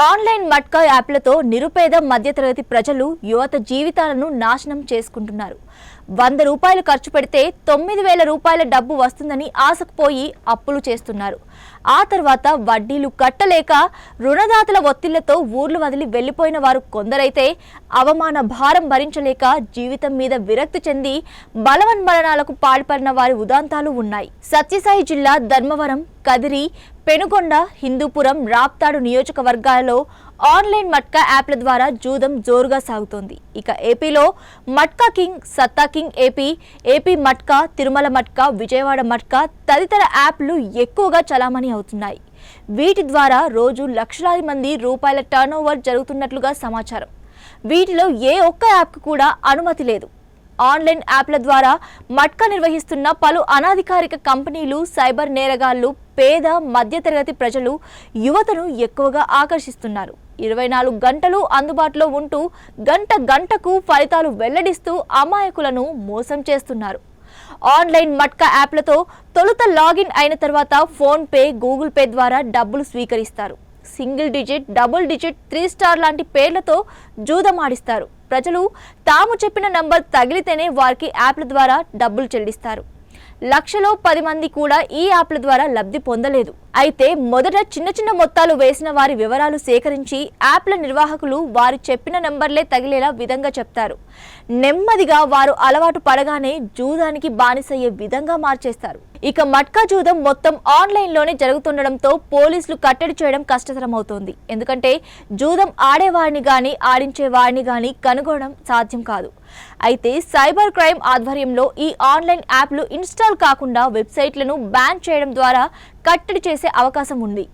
Online matka యాప్లతో నిరుపేద మధ్యతరగతి ప్రజలు యువత జీవితాలను నాశనం చేసుకుంటున్నారు. 100 రూపాయలు ఖర్చు పెడితే 9,000 రూపాయల డబ్బు వస్తుందని ఆశకుపోయి అప్పులు చేస్తున్నారు. ఆ తర్వాత వడ్డీలు కట్టలేక రుణదాతల ఒత్తిళ్లతో ఊర్లు వదిలి వెళ్లిపోయిన వారు కొందరైతే అవమాన భారం భరించలేక జీవితం మీద విరక్తి చెంది బలవన్మరణాలకు పాల్పడిన వారి ఉదాంతాలు ఉన్నాయి. సత్యసాయి జిల్లా ధర్మవరం, కదిరి, పెనుగొండ, హిందూపురం, రాప్తాడు నియోజకవర్గాలలో ఆన్లైన్ మట్కా యాప్ల ద్వారా జూదం జోరుగా సాగుతోంది. ఇక ఏపీలో మట్కా కింగ్, సత్తా కింగ్ ఏపీ మట్కా, తిరుమల మట్కా, విజయవాడ మట్కా తదితర యాప్లు ఎక్కువగా చలామణి అవుతున్నాయి. వీటి ద్వారా రోజు లక్షలాది మంది రూపాయల టర్నోవర్ జరుగుతున్నట్లుగా సమాచారం. వీటిలో ఏ ఒక్క యాప్కు కూడా అనుమతి లేదు. ఆన్లైన్ యాప్ల ద్వారా మట్కా నిర్వహిస్తున్న పలు అనధికారిక కంపెనీలు, సైబర్ నేరగాళ్లు పేద మధ్యతరగతి ప్రజలు, యువతను ఎక్కువగా ఆకర్షిస్తున్నారు. 24 గంటలు అందుబాటులో ఉంటూ గంటకు ఫలితాలు వెల్లడిస్తూ అమాయకులను మోసం చేస్తున్నారు. ఆన్లైన్ మట్కా యాప్లతో తొలుత లాగిన్ అయిన తర్వాత ఫోన్ పే, గూగుల్ పే ద్వారా డబ్బులు స్వీకరిస్తారు. Single digit, double digit, 3 star లాంటి పేర్లతో జూదమాడిస్తారు. ప్రజలు తాము చెప్పిన నంబర్ తగిలితేనే వారికి యాప్ల ద్వారా డబ్బులు చెల్లిస్తారు. లక్షలో 10 మంది కూడా ఈ యాప్ల ద్వారా లబ్ధి పొందలేదు. అయితే మొదట చిన్న మొత్తాలు వేసిన వారి వివరాలు సేకరించి యాప్ల నిర్వాహకులు వారు చెప్పిన నంబర్లే తగిలేలా విధంగా చెప్తారు. నెమ్మదిగా వారు అలవాటు పడగానే జూదానికి బానిసయ్యే విధంగా మార్చేస్తారు. ఇక మట్కా జూదం మొత్తం ఆన్లైన్లోనే జరుగుతుండడంతో పోలీసులు కట్టడి చేయడం కష్టతరమవుతోంది. ఎందుకంటే జూదం ఆడేవాడిని గాని ఆడించేవాడిని గాని కనుగొనడం సాధ్యం కాదు. అయితే సైబర్ క్రైమ్ ఆధ్వర్యంలో ఈ ఆన్లైన్ యాప్లు ఇన్స్టాల్ కాకుండా వెబ్సైట్లను బ్యాన్ చేయడం ద్వారా కట్టడి చేసే అవకాశం ఉంది.